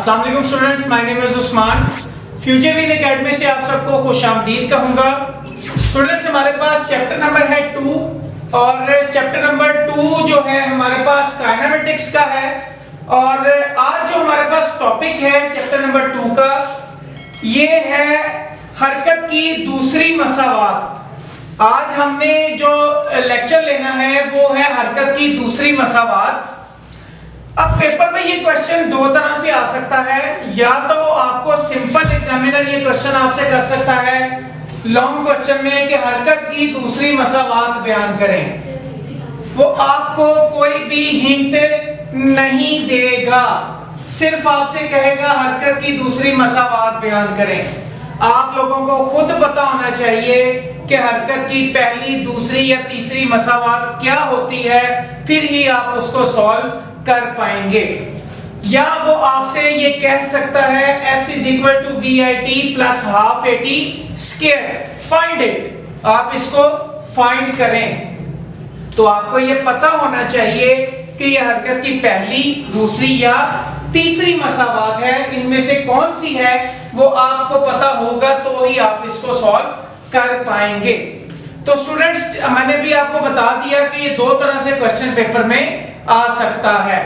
अस्सलाम वालेकुम students, my name is Usman. Future win academy से आप सबको खुशामदीद कहूँगा। स्टूडेंट्स, हमारे पास चैप्टर नंबर है 2 और चैप्टर नंबर 2 जो है हमारे पास काइनेमेटिक्स का है। और आज जो हमारे पास टॉपिक है चैप्टर नंबर 2 का, ये है हरकत की दूसरी मसावात। आज हमने जो लेक्चर लेना है वो है हरकत की दूसरी मसावात। अब पेपर में ये क्वेश्चन दो तरह से आ सकता है, या तो आपको सिंपल एग्जामिनर ये क्वेश्चन आपसे कर सकता है लॉन्ग क्वेश्चन में कि हरकत की दूसरी मसावात बयान करें। वो आपको कोई भी हिंट नहीं देगा, सिर्फ आपसे कहेगा हरकत की दूसरी मसावात बयान करें। आप लोगों को खुद पता होना चाहिए कि हरकत की पहली, दूसरी या तीसरी मसावात क्या होती है, फिर ही आप उसको सॉल्व कर पाएंगे। या वो आपसे ये कह सकता है S = VIT + ½ AT square, find it. आप इसको फाइंड करें, तो आपको ये पता होना चाहिए कि ये हरकत की पहली, दूसरी या तीसरी मसावात है, इनमें से कौन सी है वो आपको पता होगा तो ही आप इसको सॉल्व कर पाएंगे। तो स्टूडेंट्स, मैंने भी आपको बता दिया कि ये दो तरह से क्वेश्चन पेपर में आ सकता है।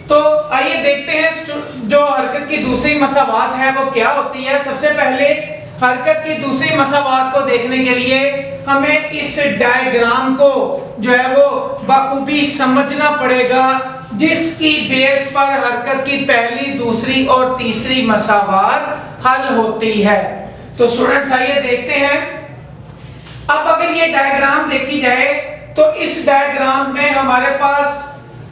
तो आइए देखते हैं जो हरकत की दूसरी मसावात है वो क्या होती है। सबसे पहले हरकत की दूसरी मसावात को देखने के लिए हमें इस डायग्राम को जो है वो बखूबी समझना पड़ेगा, जिसकी बेस पर हरकत की पहली, दूसरी और तीसरी मसावात हल होती है। तो स्टूडेंट्स, आइए देखते हैं। अब अगर ये डायग्राम देखी जाए तो इस डायग्राम में हमारे पास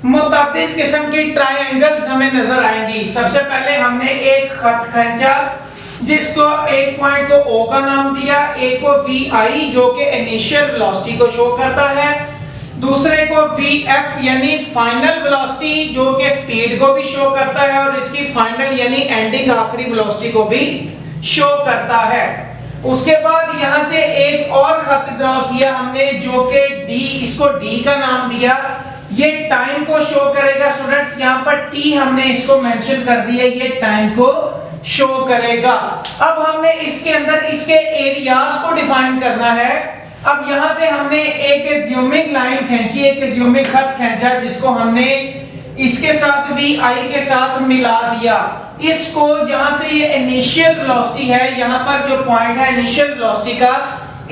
मुतादिद किस्म की ट्रायंगल्स हमें नजर आएंगी। सबसे पहले हमने एक खत खींचा, जिसको एक पॉइंट को O का नाम दिया, एक को VI जो कि इनिशियल वेलोसिटी को शो करता है, दूसरे को VF यानी फाइनल वेलोसिटी जो कि स्पीड को भी शो करता है और इसकी फाइनल यानी एंडिंग, आखिरी वेलोसिटी को भी शो करता है। उसके बाद यहां से एक और खत ड्रॉ किया हमने जो कि D, इसको D का नाम दिया, ये टाइम को शो करेगा। स्टूडेंट्स, यहाँ पर T हमने इसको मेंशन कर दिया, ये टाइम को शो करेगा। अब हमने इसके अंदर इसके एरियाज को डिफाइन करना है। अब यहाँ से हमने एक एज्यूमिंग लाइन खींची, एक एज्यूमिंग खत खींचा, जिसको हमने इसके साथ भी I के साथ मिला दिया। इसको यहाँ से ये इनिशियल वेलोसिटी है, यहाँ पर जो पॉइंट है इनिशियल वेलोसिटी का,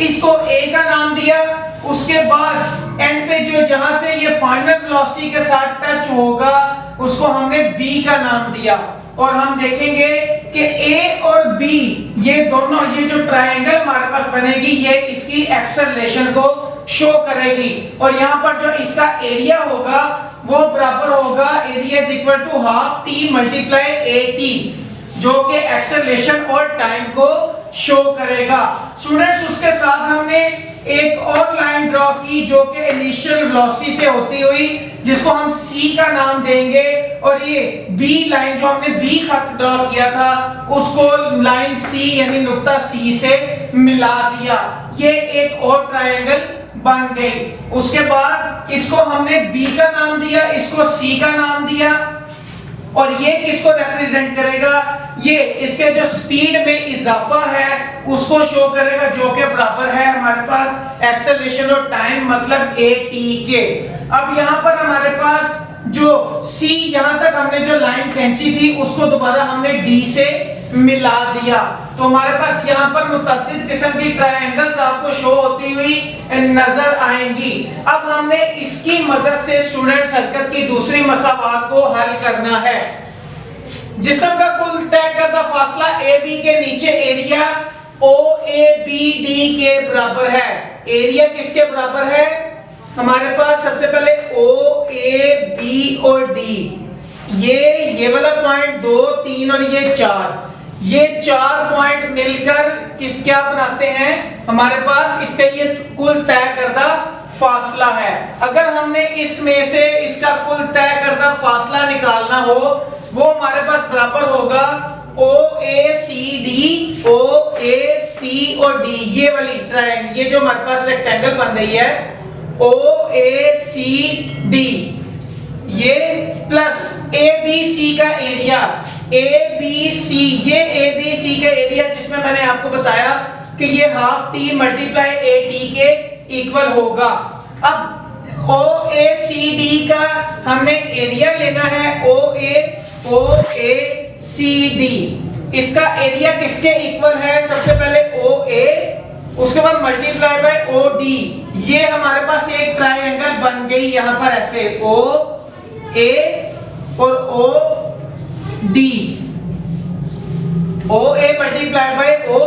इसको A का नाम दिया। उसके बाद एंड पे जो जहां से ये फाइनल वेलोसिटी के साथ टच होगा उसको हमने B का नाम दिया। और हम देखेंगे कि A और B ये दोनों, ये जो ट्रायंगल हमारे पास बनेगी, ये इसकी एक्सेलरेशन को शो करेगी। और यहाँ पर जो इसका एरिया होगा वो बराबर होगा एरिया = ½ T × AT, जो कि एक्सेलरेशन और टाइम को शो करेगा। स्टूडेंट्स, उसके साथ हमने एक और लाइन ड्रॉ की जो कि इनिशियल वेलोसिटी से होती हुई, जिसको हम C का नाम देंगे, और ये B लाइन जो हमने B खत ड्रॉ किया था उसको लाइन C यानी नुक्ता C से मिला दिया। ये एक और ट्रायंगल बन गई। उसके बाद इसको हमने B का नाम दिया, इसको C का नाम दिया, और ये किसको रिप्रेजेंट करेगा, ये इसके जो स्पीड में इजाफा है उसको शो करेगा, जो कि बराबर है हमारे पास एक्सेलरेशन और टाइम मतलब AT के। अब यहाँ पर हमारे पास जो C, यहाँ तक हमने जो लाइन खींची थी उसको दोबारा हमने D से मिला दिया। तो हमारे पास यहाँ पर मुतअद्दिद किस्म की ट्रायंगल्स आपको शो होती हुई नजर आएंगी। अब हमने इसकी मदद से स्टूडेंट्स हरकत की दूसरी मसावात को हल करना है। जिस्म का कुल तय करदा फासला AB के नीचे एरिया OABD के बराबर है। एरिया किसके बराबर है? हमारे पास सबसे पहले OAB और D, ये वाला पॉइंट 2, 3 और ये 4, ये 4 पॉइंट मिलकर क्या बनाते हैं? हमारे पास इसका ये कुल तय करदा फासला है। अगर हमने इसमें से इसका कुल तय करदा फासला निकालना हो, वो हमारे पास बराबर होगा OACD, OAC और D, ये वाली ट्रायंगल, ये जो हमारे पास रेक्टेंगल बन रही है OACD, ये प्लस ABC का एरिया, AB मैंने आपको बताया कि ये हाफ टी मल्टीप्लाई ए टी के इक्वल होगा। अब ओ ए सी डी का हमने एरिया लेना है, ओ ए सी डी, इसका एरिया किसके इक्वल है? सबसे पहले ओ ए, उसके बाद मल्टीप्लाई बाय ओ डी। ये हमारे पास एक ट्रायंगल बन गई यहां पर ऐसे ओ ए और O D, O A multiply by O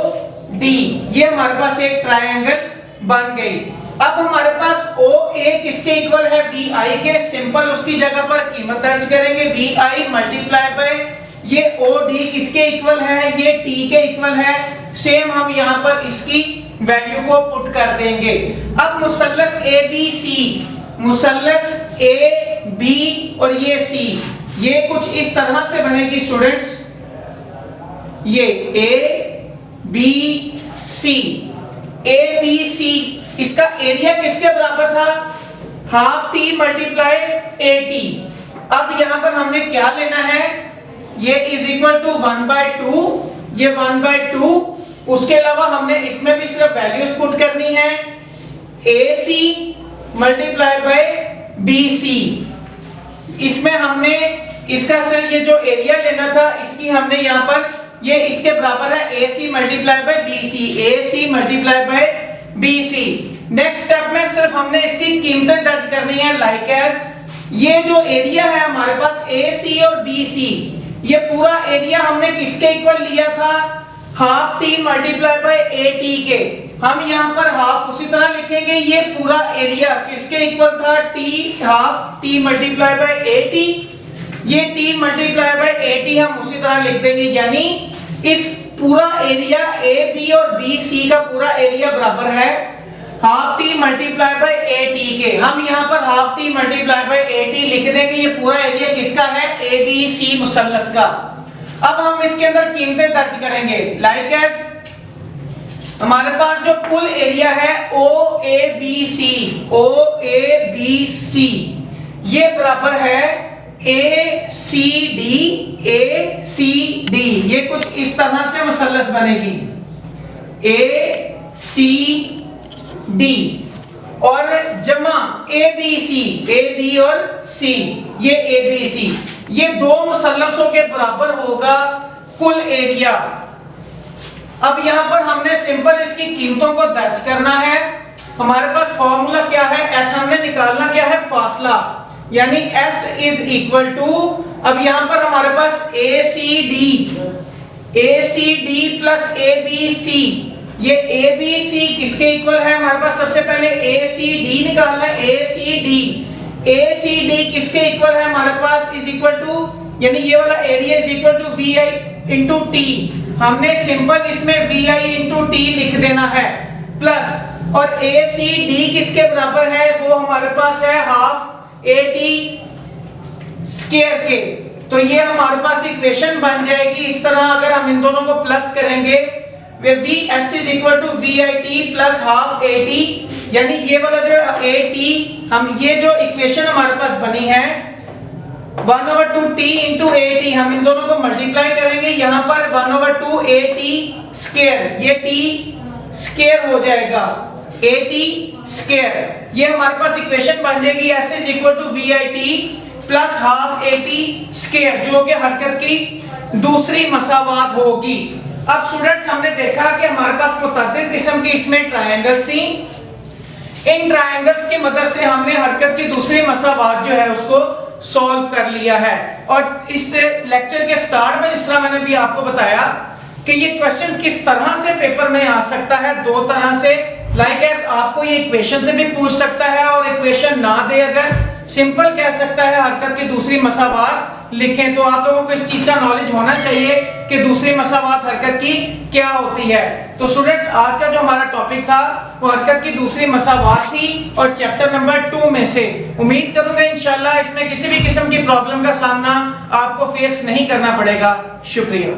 D, ये हमारे पास एक ट्रायंगल बन गई। अब हमारे पास ओ ए किसके इक्वल है? वी आई के। सिंपल उसकी जगह पर कीमत दर्ज करेंगे, वी आई मल्टीप्लाई बाय ये ओ डी किसके इक्वल है? ये टी के इक्वल है। सेम हम यहां पर इसकी वैल्यू को पुट कर देंगे। अब मुसल्लस ए बी सी, मुसल्लस ए बी और ये सी, ये कुछ इस तरह से बनेगी स्टूडेंट्स। ये A B C, A B सी, इसका एरिया किसके बराबर था? Half T multiply A T. अब यहां पर हमने क्या लेना है? ये इज इक्वल टू 1/2, ये 1/2। उसके अलावा हमने इसमें भी सिर्फ वैल्यूज पुट करनी है, A C multiply by B सी। इसमें हमने इसका सिर्फ ये जो एरिया लेना था, इसकी हमने यहां पर ये इसके बराबर है A C multiply by B C, A C multiply by B C. Next step में सिर्फ हमने इसकी कीमतें दर्ज करनी है, लाइक एज ये जो एरिया है हमारे पास ए सी और बी सी, ये पूरा एरिया हमने किसके इक्वल लिया था? Half T multiply by A T के। हम यहां पर हाफ उसी तरह लिखेंगे, ये पूरा एरिया किसके इक्वल था? T, half T multiply by A T, ये T multiply by A T हम उसी तरह लिख देंगे। यानी इस पूरा एरिया ए बी और बी सी का पूरा एरिया बराबर है half T multiply by A T के। हम यहां पर half T multiply by A T लिख देंगे, ये पूरा एरिया किसका है? ए बी सी मुसल्लस का। अब हम इसके अंदर कीमतें दर्ज करेंगे, लाइक एज हमारे पास जो कुल एरिया है ओ ए बी सी, ओ ए बी सी, ये बराबर है A C D, A C D. ये कुछ इस तरह से मुसल्लस बनेगी, ए सी डी और जमा ए बी सी, ए बी और सी, ये ए बी सी, ये दो मुसल्लसों के बराबर होगा कुल एरिया। अब यहां पर हमने सिंपल इसकी कीमतों को दर्ज करना है। हमारे पास फॉर्मूला क्या है? एस हमने निकालना क्या है? फासला, यानी S इज इक्वल टू, अब यहां पर हमारे पास A C D plus A B C, ये ए बी सी किसके इक्वल है? हमारे पास सबसे पहले ए सी डी निकालना है, ए सी डी किसके इक्वल है? हमारे पास इज इक्वल टू, यानी ये वाला area is equal to v i into t. हमने सिंपल इसमें वी आई इंटू टी लिख देना है, प्लस और ए सी डी किसके बराबर है? वो हमारे पास है हाफ ए टी स्क्वायर के। तो ये हमारे पास इक्वेशन बन जाएगी इस तरह, अगर हम इन दोनों को प्लस करेंगे, वे we s is equal to v i t plus half a t, यानी ये वाला जो ए टी, हम ये जो इक्वेशन हमारे पास बनी है 1/2 टी इंटू ए टी, हम इन दोनों को मल्टीप्लाई करेंगे, यहाँ पर 1/2 ए टी स्क्वायर, ये टी स्क्वायर हो जाएगा, ए टी स्क्वायर। ये हमारे पास इक्वेशन बन जाएगी s is equal to v i t plus half a t square, जो कि हरकत की दूसरी मसावात होगी। अब स्टूडेंट्स हमने देखा कि हमारे पास मुतअद्दिद किस्म की इसमें ट्रायंगल्स थी। इन ट्रायंगल्स की मदद से हमने हरकत की दूसरी मसावात जो है उसको सॉल्व कर लिया है। और इस लेक्चर के स्टार्ट में जिस तरह मैंने भी आपको बताया कि ये क्वेश्चन किस तरह से पेपर में आ सकता है, दो तरह से, लाइक एज आपको ये इक्वेशन से भी पूछ सकता है और इक्वेशन ना दे अगर सिंपल कह सकता है हरकत की दूसरी मसावात लिखें। तो आप लोगों को इस चीज का नॉलेज होना चाहिए कि दूसरी मसावात हरकत की क्या होती है। तो स्टूडेंट्स आज का जो हमारा टॉपिक था वो हरकत की दूसरी मसावात थी और चैप्टर नंबर 2 में से। उम्मीद करूंगा इंशाल्लाह इसमें किसी भी किस्म की प्रॉब्लम का सामना आपको फेस नहीं करना पड़ेगा। शुक्रिया।